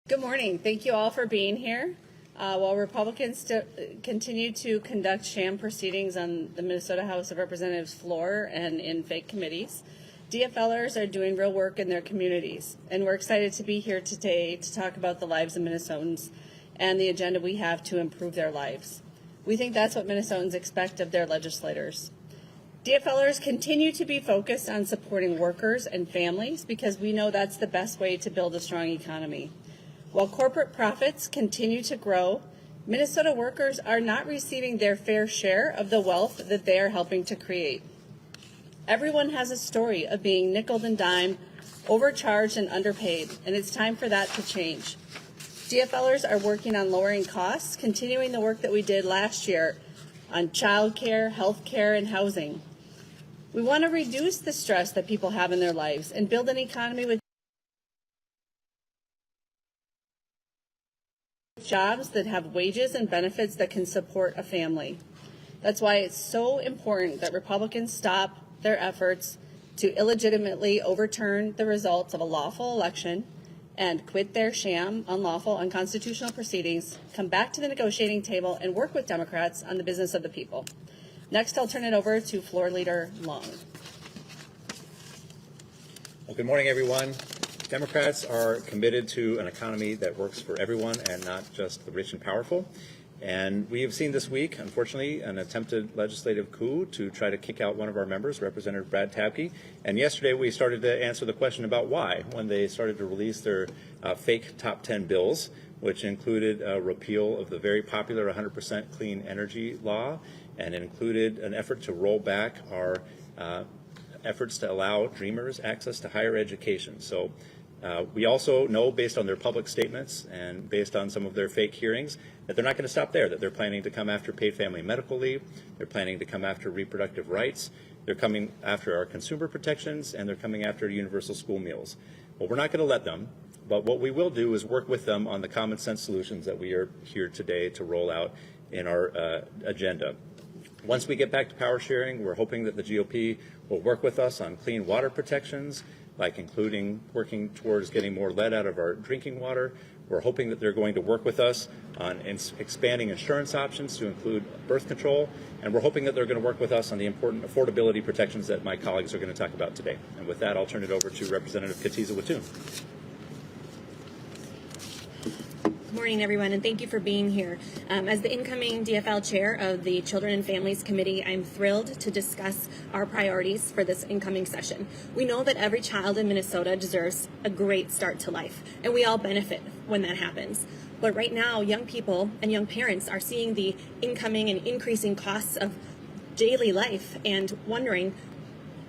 Good morning. Thank you all for being here. While Republicans continue to conduct sham proceedings on the Minnesota House of Representatives floor and in fake committees, DFLers are doing real work in their communities. And we're excited to be here today to talk about the lives of Minnesotans and the agenda we have to improve their lives. We think that's what Minnesotans expect of their legislators. DFLers continue to be focused on supporting workers and families because we know that's the best way to build a strong economy. While corporate profits continue to grow, Minnesota workers are not receiving their fair share of the wealth that they are helping to create. Everyone has a story of being nickeled and dimed, overcharged and underpaid, and it's time for that to change. DFLers are working on lowering costs, continuing the work that we did last year on child care, health care, and housing. We want to reduce the stress that people have in their lives and build an economy with jobs that have wages and benefits that can support a family. That's why it's so important that Republicans stop their efforts to illegitimately overturn the results of a lawful election and quit their sham, unlawful, unconstitutional proceedings, come back to the negotiating table, and work with Democrats on the business of the people. Next, I'll turn it over to Floor Leader Long. Well, good morning, everyone. Democrats are committed to an economy that works for everyone and not just the rich and powerful. And we have seen this week, unfortunately, an attempted legislative coup to try to kick out one of our members, Representative Brad Tabke. And yesterday we started to answer the question about why, when they started to release their fake top 10 bills, which included a repeal of the very popular 100% clean energy law, and it included an effort to roll back our efforts to allow Dreamers access to higher education. So we also know, based on their public statements and based on some of their fake hearings, that they're not going to stop there, that they're planning to come after paid family medical leave, they're planning to come after reproductive rights, they're coming after our consumer protections, and they're coming after universal school meals. Well, we're not going to let them, but what we will do is work with them on the common sense solutions that we are here today to roll out in our agenda. Once we get back to power sharing, we're hoping that the GOP will work with us on clean water protections, like including working towards getting more lead out of our drinking water. We're hoping that they're going to work with us on expanding insurance options to include birth control, and we're hoping that they're going to work with us on the important affordability protections that my colleagues are going to talk about today. And with that, I'll turn it over to Representative Katiza-Wattoon. Good morning, everyone, and thank you for being here. As the incoming DFL chair of the Children and Families Committee, I'm thrilled to discuss our priorities for this incoming session. We know that every child in Minnesota deserves a great start to life, and we all benefit when that happens. But right now, young people and young parents are seeing the incoming and increasing costs of daily life and wondering,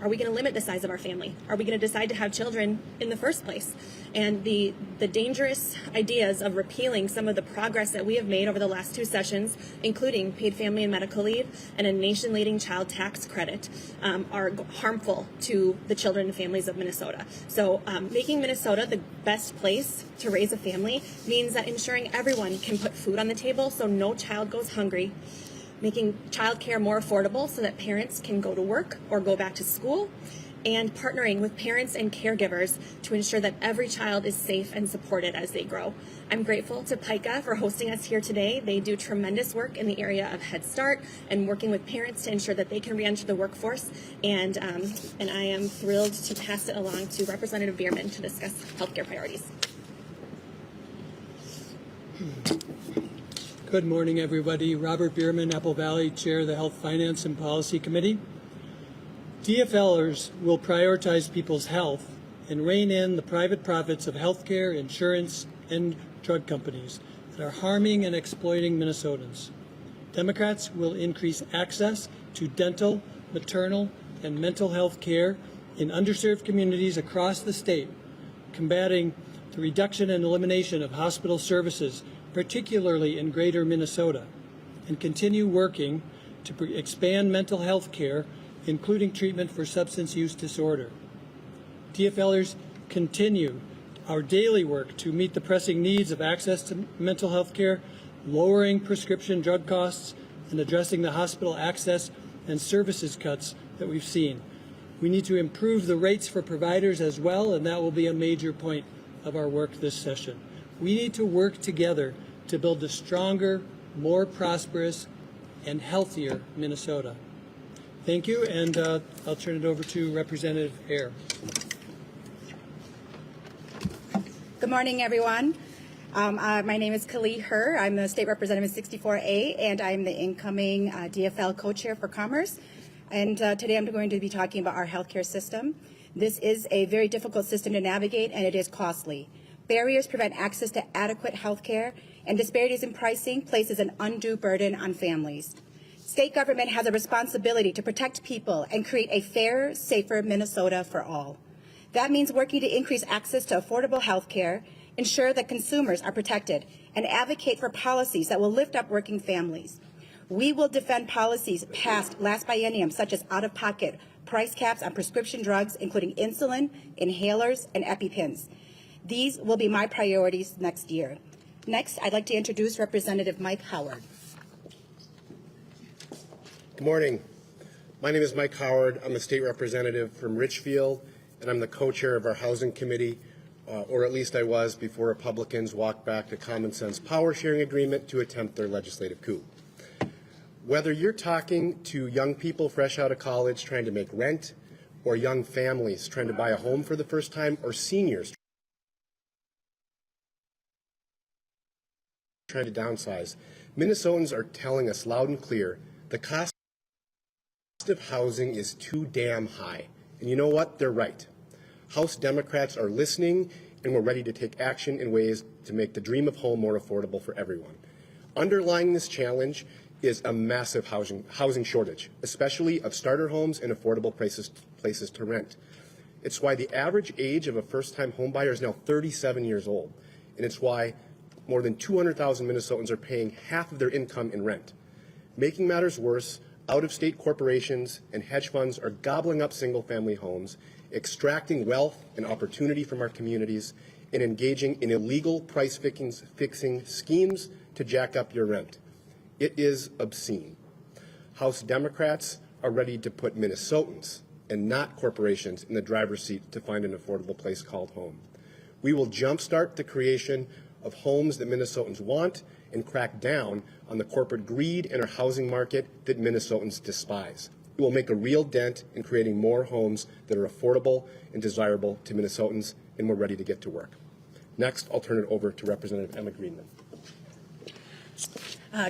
are we going to limit the size of our family? Are we going to decide to have children in the first place? And the dangerous ideas of repealing some of the progress that we have made over the last two sessions, including paid family and medical leave and a nation-leading child tax credit, are harmful to the children and families of Minnesota. So making Minnesota the best place to raise a family means that ensuring everyone can put food on the table so no child goes hungry, making childcare more affordable so that parents can go to work or go back to school, and partnering with parents and caregivers to ensure that every child is safe and supported as they grow. I'm grateful to PICA for hosting us here today. They do tremendous work in the area of Head Start and working with parents to ensure that they can re-enter the workforce. And I am thrilled to pass it along to Representative Bierman to discuss healthcare priorities. Good morning, everybody. Robert Bierman, Apple Valley, Chair of the Health, Finance, and Policy Committee. DFLers will prioritize people's health and rein in the private profits of healthcare, insurance, and drug companies that are harming and exploiting Minnesotans. Democrats will increase access to dental, maternal, and mental health care in underserved communities across the state, combating the reduction and elimination of hospital services, particularly in greater Minnesota, and continue working to expand mental health care, including treatment for substance use disorder. DFLers continue our daily work to meet the pressing needs of access to mental health care, lowering prescription drug costs, and addressing the hospital access and services cuts that we've seen. We need to improve the rates for providers as well, and that will be a major point of our work this session. We need to work together to build a stronger, more prosperous, and healthier Minnesota. Thank you, and I'll turn it over to Representative Hare. Good morning, everyone. My name is Kali Her. I'm the state representative in 64A, and I'm the incoming DFL co-chair for Commerce. And today I'm going to be talking about our healthcare system. This is a very difficult system to navigate, and it is costly. Barriers prevent access to adequate healthcare, and disparities in pricing places an undue burden on families. State government has a responsibility to protect people and create a fair, safer Minnesota for all. That means working to increase access to affordable health care, ensure that consumers are protected, and advocate for policies that will lift up working families. We will defend policies passed last biennium, such as out-of-pocket price caps on prescription drugs, including insulin, inhalers, and EpiPens. These will be my priorities next year. Next, I'd like to introduce Representative Mike Howard. Good morning. My name is Mike Howard. I'm a state representative from Richfield, and I'm the co-chair of our housing committee, or at least I was before Republicans walked back the common sense power sharing agreement to attempt their legislative coup. Whether you're talking to young people fresh out of college trying to make rent, or young families trying to buy a home for the first time, or seniors trying to downsize, Minnesotans are telling us loud and clear the cost of housing is too damn high. And you know what? They're right. House Democrats are listening, and we're ready to take action in ways to make the dream of home more affordable for everyone. Underlying this challenge is a massive housing shortage, especially of starter homes and affordable places to rent. It's why the average age of a first-time homebuyer is now 37 years old, and it's why more than 200,000 Minnesotans are paying half of their income in rent. Making matters worse, out-of-state corporations and hedge funds are gobbling up single-family homes, extracting wealth and opportunity from our communities, and engaging in illegal price-fixing schemes to jack up your rent. It is obscene. House Democrats are ready to put Minnesotans and not corporations in the driver's seat to find an affordable place called home. We will jumpstart the creation of homes that Minnesotans want and crack down on the corporate greed in our housing market that Minnesotans despise. It will make a real dent in creating more homes that are affordable and desirable to Minnesotans, and we're ready to get to work. Next, I'll turn it over to Representative Emma Greenman.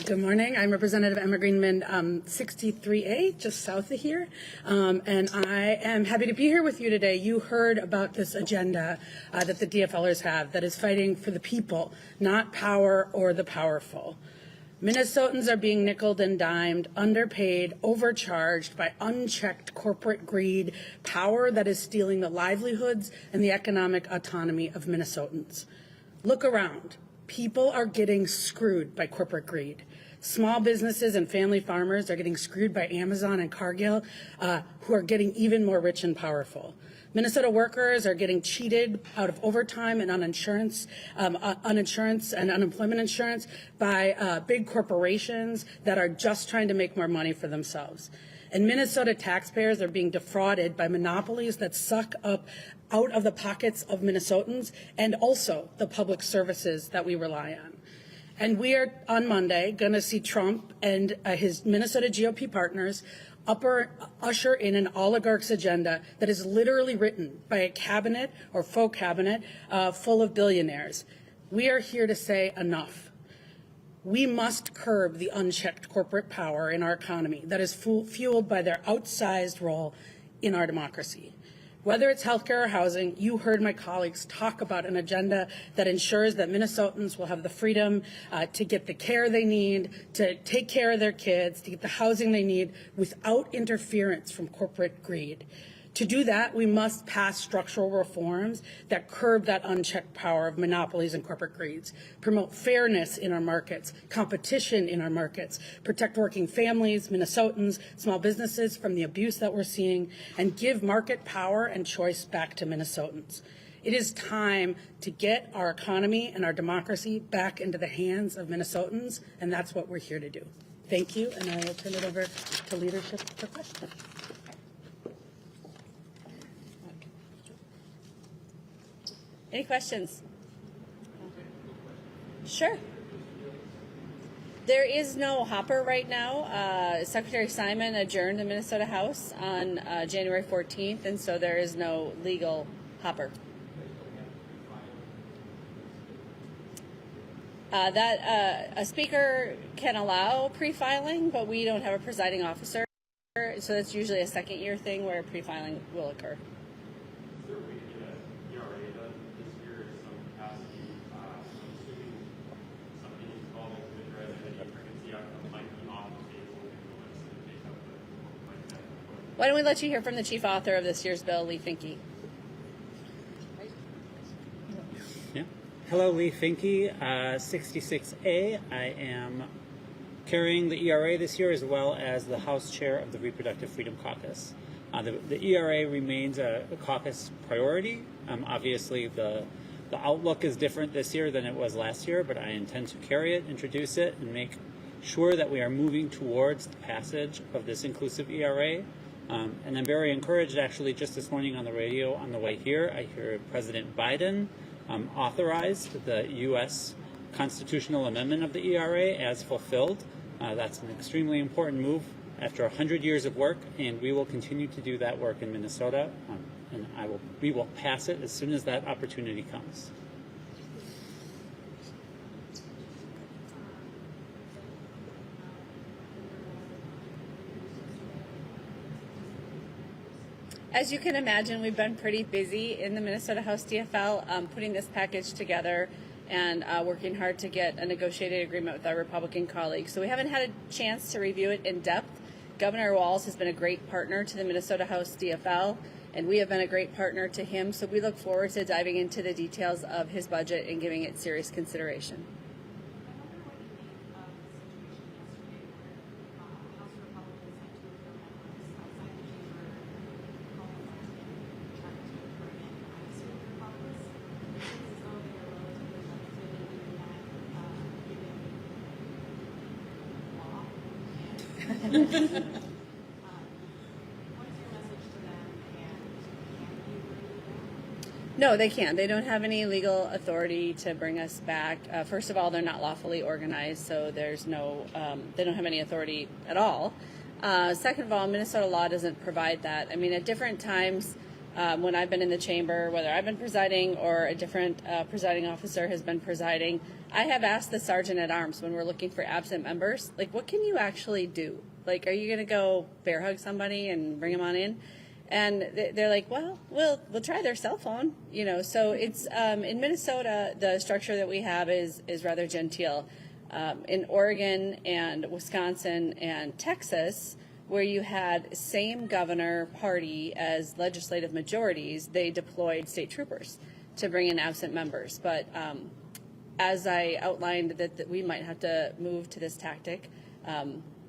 Good morning. I'm Representative Emma Greenman, 63A, just south of here, and I am happy to be here with you today. You heard about this agenda that the DFLers have that is fighting for the people, not power or the powerful. Minnesotans are being nickeled and dimed, underpaid, overcharged by unchecked corporate greed, power that is stealing the livelihoods and the economic autonomy of Minnesotans. Look around. People are getting screwed by corporate greed. Small businesses and family farmers are getting screwed by Amazon and Cargill, who are getting even more rich and powerful. Minnesota workers are getting cheated out of overtime and on insurance, and unemployment insurance by big corporations that are just trying to make more money for themselves. And Minnesota taxpayers are being defrauded by monopolies that suck up out of the pockets of Minnesotans and also the public services that we rely on. And we are, on Monday, going to see Trump and his Minnesota GOP partners usher in an oligarch's agenda that is literally written by a cabinet or faux cabinet full of billionaires. We are here to say enough. We must curb the unchecked corporate power in our economy that is fueled by their outsized role in our democracy. Whether it's healthcare or housing, you heard my colleagues talk about an agenda that ensures that Minnesotans will have the freedom to get the care they need, to take care of their kids, to get the housing they need without interference from corporate greed. To do that, we must pass structural reforms that curb that unchecked power of monopolies and corporate greeds, promote fairness in our markets, competition in our markets, protect working families, Minnesotans, small businesses from the abuse that we're seeing, and give market power and choice back to Minnesotans. It is time to get our economy and our democracy back into the hands of Minnesotans, and that's what we're here to do. Thank you, and I will turn it over to leadership for questions. Any questions? Sure. There is no hopper right now. Secretary Simon adjourned the Minnesota House on January 14th, and so there is no legal hopper. That a speaker can allow pre-filing, but we don't have a presiding officer, so that's usually a second-year thing where pre-filing will occur. Why don't we let you hear from the chief author of this year's bill, Lee Finke? Yeah. Hello, Lee Finke, 66A. I am carrying the ERA this year as well as the House Chair of the Reproductive Freedom Caucus. The ERA remains a caucus priority. Obviously, the outlook is different this year than it was last year, but I intend to carry it, introduce it, and make sure that we are moving towards the passage of this inclusive ERA. And I'm very encouraged, actually, just this morning on the radio on the way here, I hear President Biden authorized the U.S. constitutional amendment of the ERA as fulfilled. That's an extremely important move after 100 years of work, and we will continue to do that work in Minnesota, and we will pass it as soon as that opportunity comes. As you can imagine, we've been pretty busy in the Minnesota House DFL putting this package together and working hard to get a negotiated agreement with our Republican colleagues. So we haven't had a chance to review it in depth. Governor Walz has been a great partner to the Minnesota House DFL, and we have been a great partner to him. So we look forward to diving into the details of his budget and giving it serious consideration. No, they can't. They don't have any legal authority to bring us back. First of all, they're not lawfully organized, so there's no, they don't have any authority at all. Second of all, Minnesota law doesn't provide that. I mean, at different times when I've been in the chamber, whether I've been presiding or a different presiding officer has been presiding, I have asked the sergeant at arms when we're looking for absent members, like, what can you actually do? Like, are you going to go bear hug somebody and bring them on in? And they're like, well, we'll try their cell phone, you know. So it's in Minnesota, the structure that we have is rather genteel. In Oregon and Wisconsin and Texas, where you had same governor party as legislative majorities, they deployed state troopers to bring in absent members. But as I outlined that we might have to move to this tactic,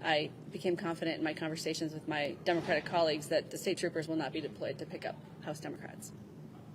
I became confident in my conversations with my Democratic colleagues that the state troopers will not be deployed to pick up House Democrats.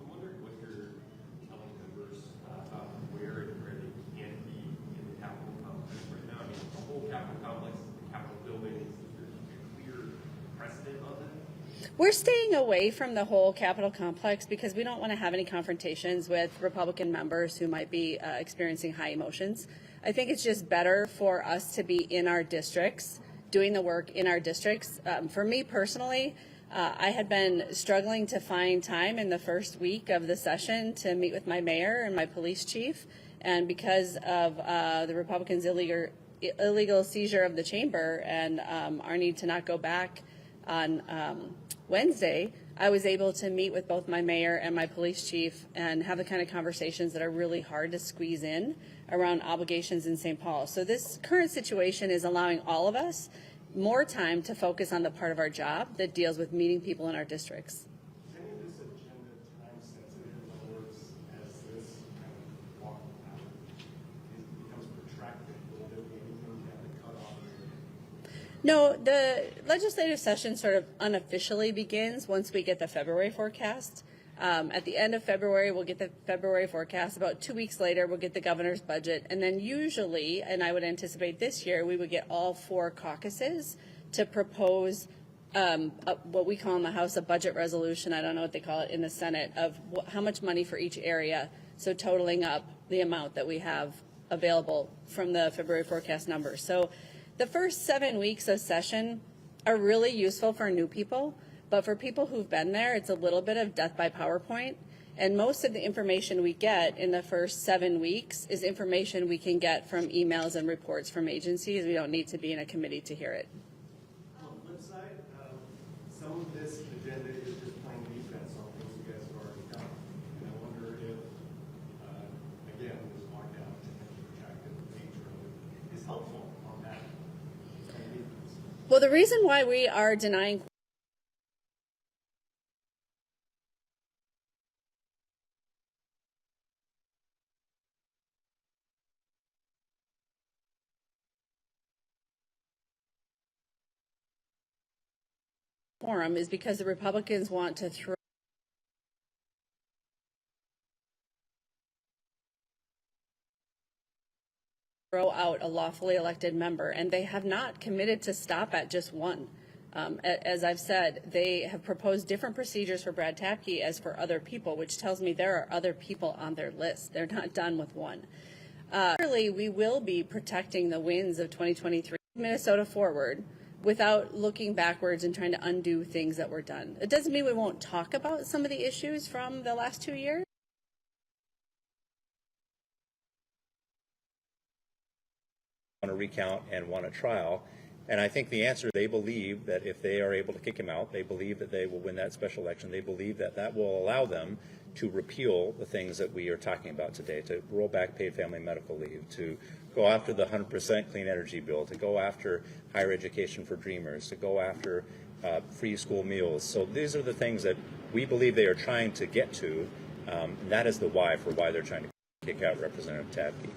I'm wondering what you're telling members about where they can be in the Capitol complex right now. I mean, the whole Capitol complex, the Capitol building, is there a clear precedent on that? We're staying away from the whole Capitol complex because we don't want to have any confrontations with Republican members who might be experiencing high emotions. I think it's just better for us to be in our districts, doing the work in our districts. For me personally, I had been struggling to find time in the first week of the session to meet with my mayor and my police chief. And because of the Republicans' illegal seizure of the chamber and our need to not go back on Wednesday, I was able to meet with both my mayor and my police chief and have the kind of conversations that are really hard to squeeze in around obligations in St. Paul. So this current situation is allowing all of us more time to focus on the part of our job that deals with meeting people in our districts. Is any of this agenda time sensitive? In other words, as this kind of walk out becomes protracted, will there be anything that have to cut off? No, the legislative session sort of unofficially begins once we get the February forecast. At the end of February, we'll get the February forecast. About 2 weeks later, we'll get the governor's budget. And then usually, and I would anticipate this year, we would get all 4 caucuses to propose what we call in the House a budget resolution. I don't know what they call it in the Senate, of how much money for each area. So totaling up the amount that we have available from the February forecast numbers. So the first 7 weeks of session are really useful for new people, but for people who've been there, it's a little bit of death by PowerPoint. And most of the information we get in the first 7 weeks is information we can get from emails and reports from agencies. We don't need to be in a committee to hear it. On the flip side, some of this agenda is just playing defense on things you guys have already done. And I wonder if, again, this walkout and protracted nature of it is helpful on that. Well, the reason why we are denying quorum is because the Republicans want to throw out a lawfully elected member, and they have not committed to stop at just one. As I've said, they have proposed different procedures for Brad Tapke as for other people, which tells me there are other people on their list. They're not done with one. Clearly, we will be protecting the wins of 2023 Minnesota forward without looking backwards and trying to undo things that were done. It doesn't mean we won't talk about some of the issues from the last 2 years. Want a recount and want a trial. And I think the answer, they believe that if they are able to kick him out, they believe that they will win that special election. They believe that that will allow them to repeal the things that we are talking about today, to roll back paid family medical leave, to go after the 100% clean energy bill, to go after higher education for dreamers, to go after free school meals. So these are the things that we believe they are trying to get to. And that is the why for why they're trying to kick out Representative Tapke.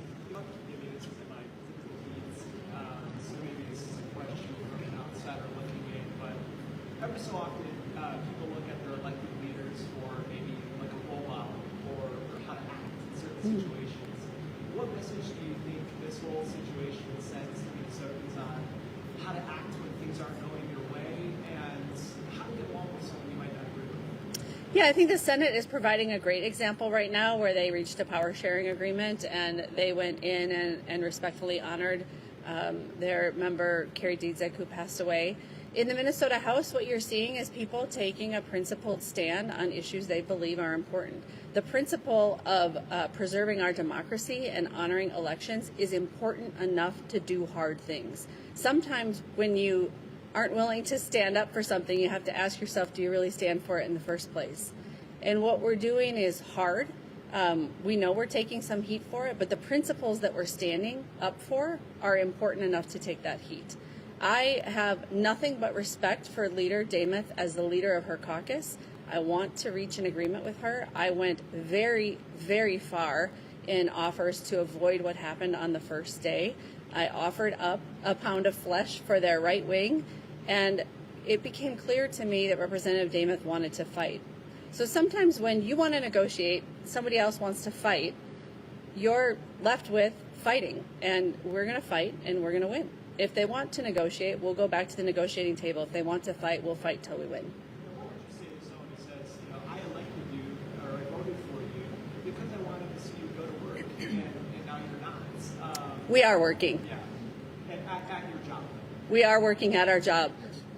So maybe this is a question from an outsider looking in, but every so often people look at their elected leaders for maybe like a role model or how to act in certain situations. What message do you think this whole situation sends to Minnesotans on how to act when things aren't going your way and how to get along with someone you might not agree with? Yeah, I think the Senate is providing a great example right now where they reached a power sharing agreement and they went in and respectfully honored their member, Carrie Diedzek, who passed away. In the Minnesota House, what you're seeing is people taking a principled stand on issues they believe are important. The principle of preserving our democracy and honoring elections is important enough to do hard things. Sometimes when you aren't willing to stand up for something, you have to ask yourself, do you really stand for it in the first place? And what we're doing is hard. We know we're taking some heat for it, but the principles that we're standing up for are important enough to take that heat. I have nothing but respect for Leader Dameth as the leader of her caucus. I want to reach an agreement with her. I went very, very far in offers to avoid what happened on the first day. I offered up a pound of flesh for their right wing, and it became clear to me that Representative Dameth wanted to fight. So sometimes when you want to negotiate, somebody else wants to fight, you're left with fighting, and we're going to fight, and we're going to win. If they want to negotiate, we'll go back to the negotiating table. If they want to fight, we'll fight till we win. What would you say to someone who says, I elected you or I voted for you because I wanted to see you go to work and now you're not? We are working. Yeah, and at your job. We are working at our job.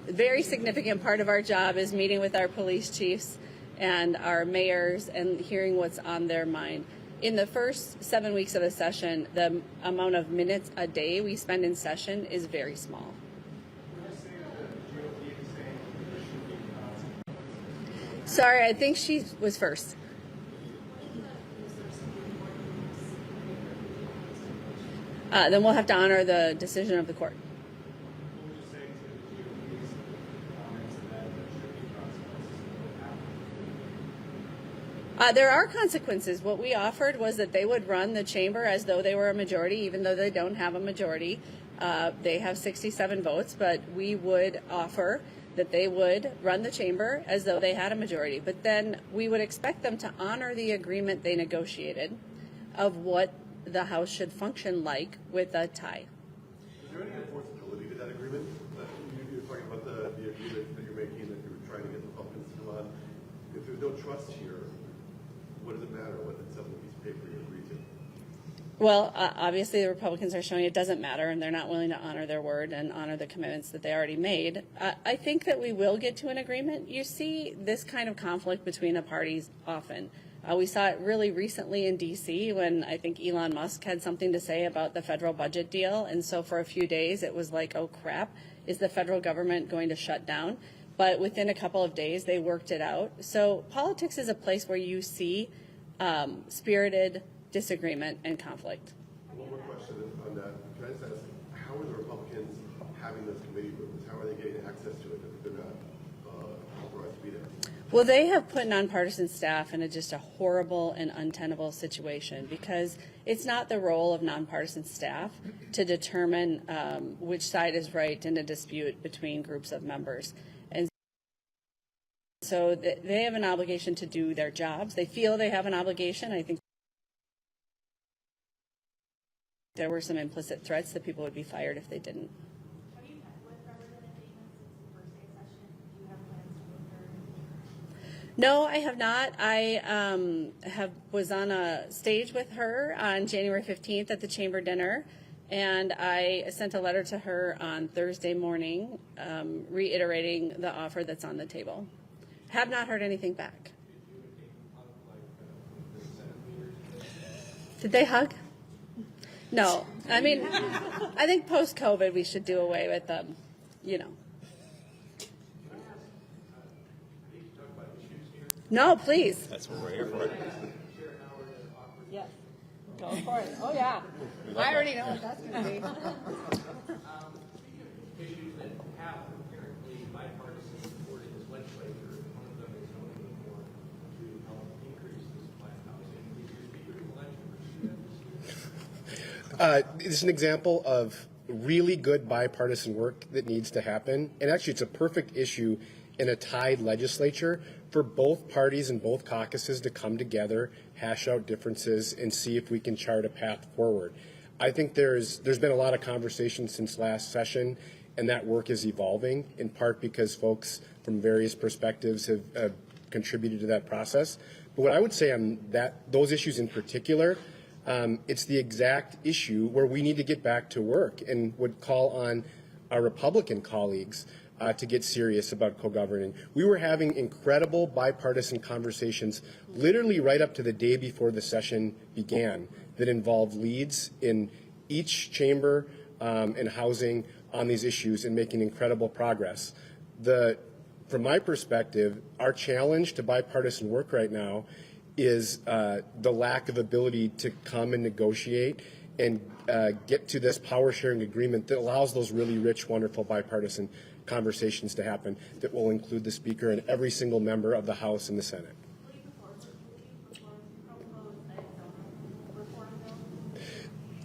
A very significant part of our job is meeting with our police chiefs and our mayors and hearing what's on their mind. In the first 7 weeks of the session, the amount of minutes a day we spend in session is very small. Sorry, I think she was first. Then we'll have to honor the decision of the court. There are consequences. What we offered was that they would run the chamber as though they were a majority, even though they don't have a majority. They have 67 votes, but we would offer that they would run the chamber as though they had a majority. But then we would expect them to honor the agreement they negotiated of what the House should function like with a tie. Is there any enforceability to that agreement? You're talking about the agreement that you're making, that you're trying to get the Republicans to come on. If there's no trust here, what does it matter what it's on the piece of paper you agree to? Well, obviously, the Republicans are showing it doesn't matter, and they're not willing to honor their word and honor the commitments that they already made. I think that we will get to an agreement. You see this kind of conflict between the parties often. We saw it really recently in D.C. when I think Elon Musk had something to say about the federal budget deal, and so for a few days it was like, oh crap, is the federal government going to shut down? But within a couple of days they worked it out. So politics is a place where you see spirited disagreement and conflict. One more question on that. Can I just ask, how are the Republicans having those committee rooms? How are they getting access to it if they're not authorized to be there? Well, they have put nonpartisan staff in just a horrible and untenable situation because it's not the role of nonpartisan staff to determine which side is right in a dispute between groups of members. And so they have an obligation to do their jobs. They feel they have an obligation. I think there were some implicit threats that people would be fired if they didn't. Have you met with Representative Damon since the first day of session? Do you have plans to move her? No, I have not. I was on a stage with her on January 15th at the chamber dinner, and I sent a letter to her on Thursday morning reiterating the offer that's on the table. Have not heard anything back. Did they hug? No. I mean, I think post-COVID we should do away with them, No, please. That's what we're here for. Yes. Go for it. Oh, yeah. I already know what that's going to be. Issues that have apparently bipartisan support in this legislature, one of them is zoning reform to help increase the supply of housing. Is your speaker to election? This is an example of really good bipartisan work that needs to happen. And actually, it's a perfect issue in a tied legislature for both parties and both caucuses to come together, hash out differences, and see if we can chart a path forward. I think there's been a lot of conversation since last session, and that work is evolving, in part because folks from various perspectives have contributed to that process. But what I would say on those issues in particular, it's the exact issue where we need to get back to work and would call on our Republican colleagues to get serious about co-governing. We were having incredible bipartisan conversations literally right up to the day before the session began that involved leads in each chamber and housing on these issues and making incredible progress. From my perspective, our challenge to bipartisan work right now is the lack of ability to come and negotiate and get to this power sharing agreement that allows those really rich, wonderful bipartisan conversations to happen that will include the Speaker and every single member of the House and the Senate.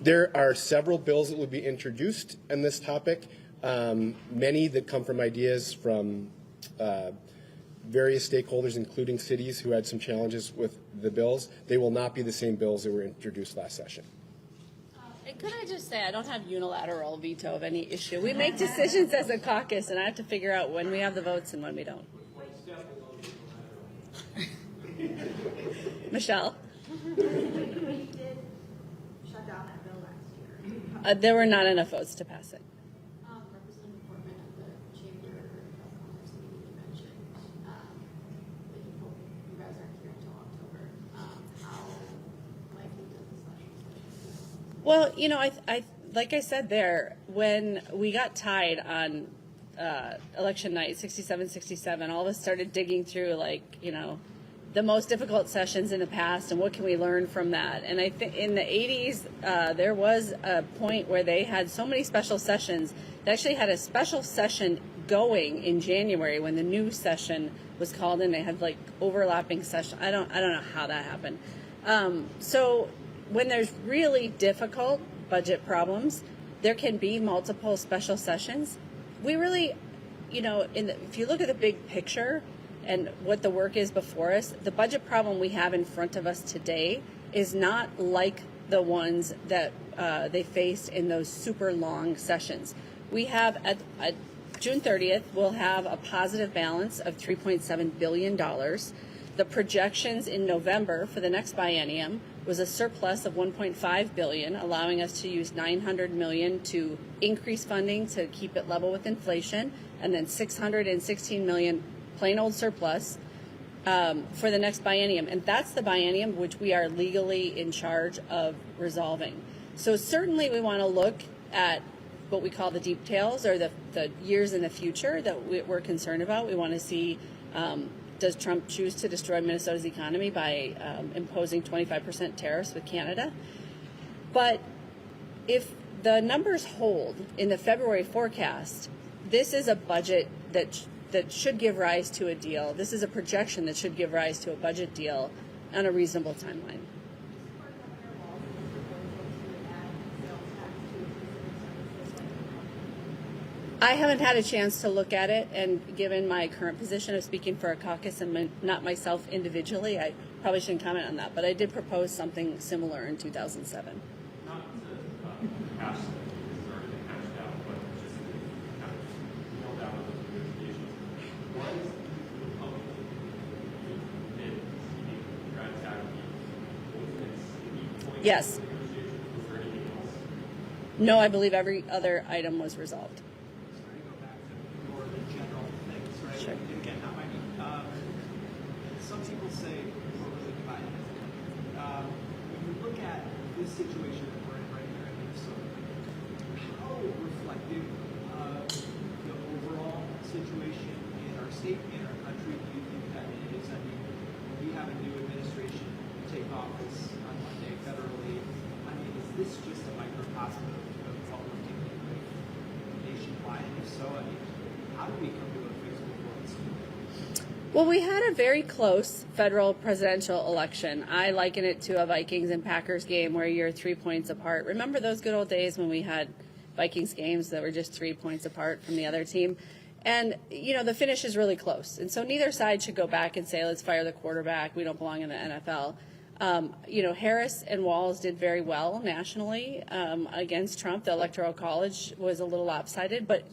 There are several bills that will be introduced on this topic, many that come from ideas from various stakeholders, including cities who had some challenges with the bills. They will not be the same bills that were introduced last session. And could I just say, I don't have unilateral veto of any issue. We make decisions as a caucus, and I have to figure out when we have the votes and when we don't. Michelle? We did shut down that bill last year. There were not enough votes to pass it. Representative Portman at the Chamber of Commerce meeting mentioned that you guys aren't here until October. How likely does the special session? Well, I like I said there, when we got tied on election night, 67-67, all of us started digging through, the most difficult sessions in the past and what can we learn from that. And I think in the 80s, there was a point where they had so many special sessions. They actually had a special session going in January when the new session was called, and they had overlapping sessions. I don't know how that happened. So when there's really difficult budget problems, there can be multiple special sessions. We really, if you look at the big picture and what the work is before us, the budget problem we have in front of us today is not like the ones that they faced in those super long sessions. We have at June 30th, we'll have a positive balance of $3.7 billion. The projections in November for the next biennium was a surplus of $1.5 billion, allowing us to use $900 million to increase funding to keep it level with inflation, and then $616 million plain old surplus for the next biennium. And that's the biennium which we are legally in charge of resolving. So certainly we want to look at what we call the details, or the years in the future that we're concerned about. We want to see, does Trump choose to destroy Minnesota's economy by imposing 25% tariffs with Canada? But if the numbers hold in the February forecast, this is a budget that should give rise to a deal. This is a projection that should give rise to a budget deal on a reasonable timeline. I haven't had a chance to look at it, and given my current position of speaking for a caucus and not myself individually, I probably shouldn't comment on that, but I did propose something similar in 2007. Not to hash that because it's already been hashed out, but just to kind of nail down on those negotiations. Was the Republican bid seeking grad tacky ultimate point Yes. of negotiations? Was there anything else? No, I believe every other item was resolved. Sorry to go back to more of the general things, right? Sure. And again, not my some people say we're really divided. When you look at this situation that we're in right here in Minnesota, how reflective of the overall situation in our state, in our country, do you think that it is? I mean, when we have a new administration take office on Monday federally, I mean, is this just a microcosm of what we're dealing with nationwide? And if so, I mean, how do we come to a fix before it's too late? Well, we had a very close federal presidential election. I liken it to a Vikings and Packers game where you're 3 points apart. Remember those good old days when we had Vikings games that were just 3 points apart from the other team? And, you know, the finish is really close. And so neither side should go back and say, let's fire the quarterback. We don't belong in the NFL. You know, Harris and Walz did very well nationally against Trump. The Electoral College was a little lopsided, but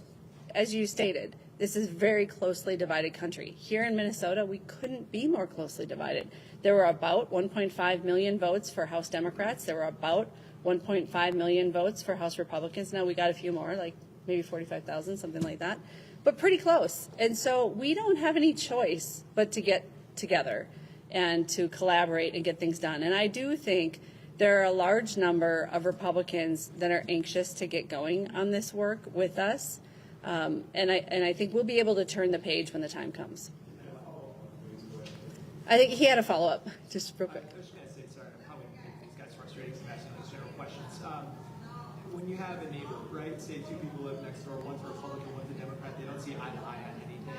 as you stated, this is a very closely divided country. Here in Minnesota, we couldn't be more closely divided. There were about 1.5 million votes for House Democrats. There were about 1.5 million votes for House Republicans. Now we got a few more, like maybe 45,000, something like that, but pretty close. And so we don't have any choice but to get together and to collaborate and get things done. And I do think there are a large number of Republicans that are anxious to get going on this work with us. And I think we'll be able to turn the page when the time comes. I think he had a follow-up, just real quick. I was just going to say, sorry, I'm probably making these guys frustrated because I'm asking those general questions. When you have a neighbor, right, say two people live next door, one's a Republican, one's a Democrat, they don't see eye to eye on anything,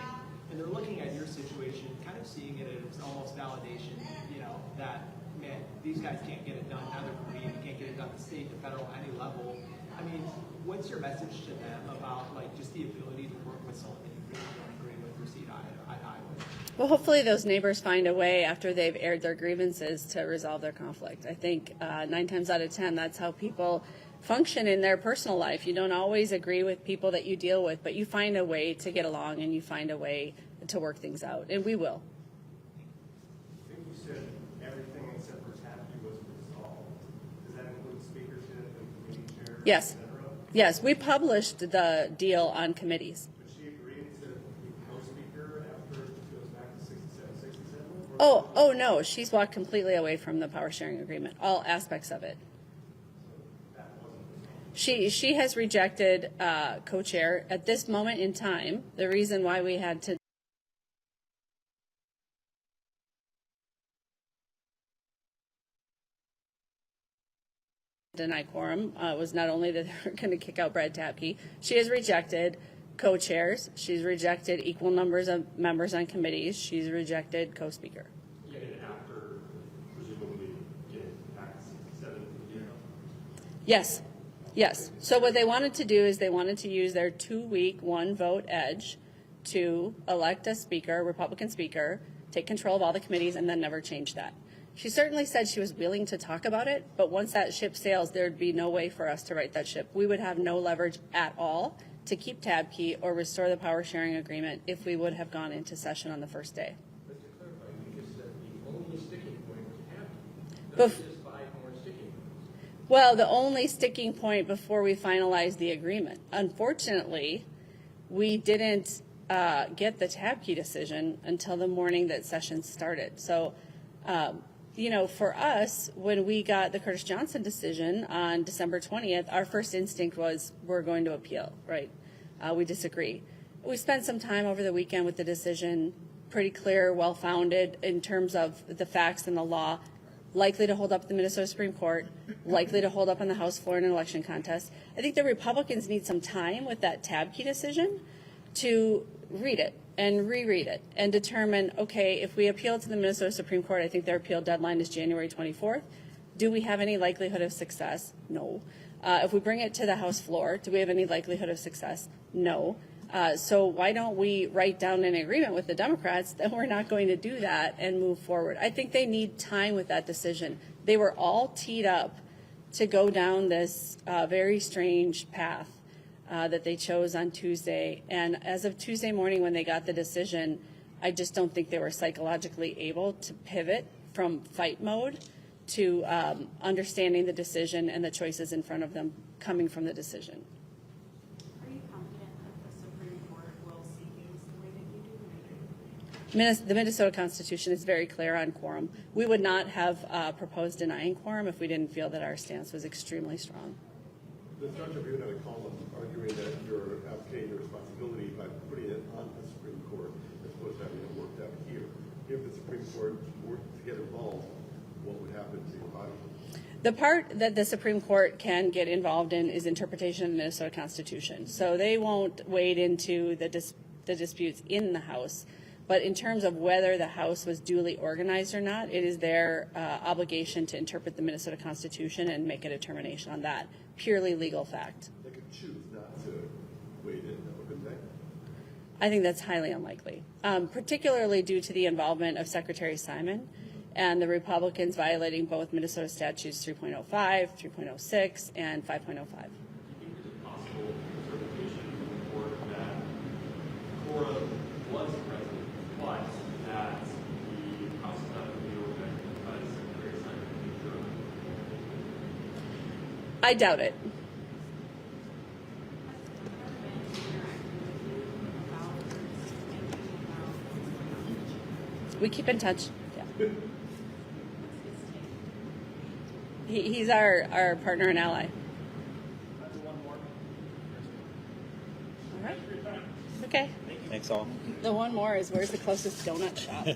and they're looking at your situation, kind of seeing it as almost validation, you know, that, man, these guys can't get it done, neither can we can't get it done at the state, the federal, any level. I mean, what's your message to them about, like, just the ability to work with someone that you really don't agree with or see eye to eye with? Well, hopefully those neighbors find a way after they've aired their grievances to resolve their conflict. I think 9 times out of 10, that's how people function in their personal life. You don't always agree with people that you deal with, but you find a way to get along and you find a way to work things out, and we will. I think you said everything except for tacky was resolved. Does that include speakership and committee chair? Yes. Et cetera? Yes, we published the deal on committees. But she agreed to be co-speaker after it goes back to 67? Oh no, she's walked completely away from the power sharing agreement, all aspects of it. She has rejected co-chair at this moment in time. The reason why we had to deny quorum was not only that they're going to kick out Brad Tapke, she has rejected co-chairs, she's rejected equal numbers of members on committees, she's rejected co-speaker. Yeah, and after presumably getting back to 67, you know? Yes, yes. So what they wanted to do is they wanted to use their 2-week, 1-vote edge to elect a speaker, Republican speaker, take control of all the committees, and then never change that. She certainly said she was willing to talk about it, but once that ship sails, there'd be no way for us to right that ship. We would have no leverage at all to keep Tabke or restore the power sharing agreement if we would have gone into session on the first day. But to clarify, you just said the only sticking point was Tabke. Bef- Just by Well, the only sticking point before we finalized the agreement. Unfortunately, we didn't get the tab key decision until the morning that session started. So, for us, when we got the Curtis Johnson decision on December 20th, our first instinct was we're going to appeal, right? We disagree. We spent some time over the weekend with the decision, pretty clear, well-founded in terms of the facts and the law, likely to hold up at the Minnesota Supreme Court, likely to hold up on the House floor in an election contest. I think the Republicans need some time with that tab key decision to read it and reread it and determine, okay, if we appeal to the Minnesota Supreme Court, I think their appeal deadline is January 24th. Do we have any likelihood of success? No. If we bring it to the House floor, do we have any likelihood of success? No. So why don't we write down an agreement with the Democrats that we're not going to do that and move forward? I think they need time with that decision. They were all teed up to go down this very strange path that they chose on Tuesday. And as of Tuesday morning when they got the decision, I just don't think they were psychologically able to pivot from fight mode to understanding the decision and the choices in front of them coming from the decision. Are you confident that the Supreme Court will see things the way that you do? The Minnesota Constitution is very clear on quorum. We would not have proposed denying quorum if we didn't feel that our stance was extremely strong. The Judge of had a column arguing that you're abdicating your responsibility by putting it on the Supreme Court as opposed to having it worked out here. If the Supreme Court were to get involved, what would happen to your body? The part that the Supreme Court can get involved in is interpretation of the Minnesota Constitution. So they won't wade into the disputes in the House. But in terms of whether the House was duly organized or not, it is their obligation to interpret the Minnesota Constitution and make a determination on that. Purely legal fact. They could choose not to wade in, couldn't they? I think that's highly unlikely, particularly due to the involvement of Secretary Simon and the Republicans violating both Minnesota statutes 3.05, 3.06, and 5.05. Do you think there's a possible interpretation from the court that Cora was present, but that the House is not going to be organized because Secretary Simon is drunk? I doubt it. We keep in touch. Yeah. He's our partner and ally. All right. Okay. Thanks all. The one more is where's the closest donut shop?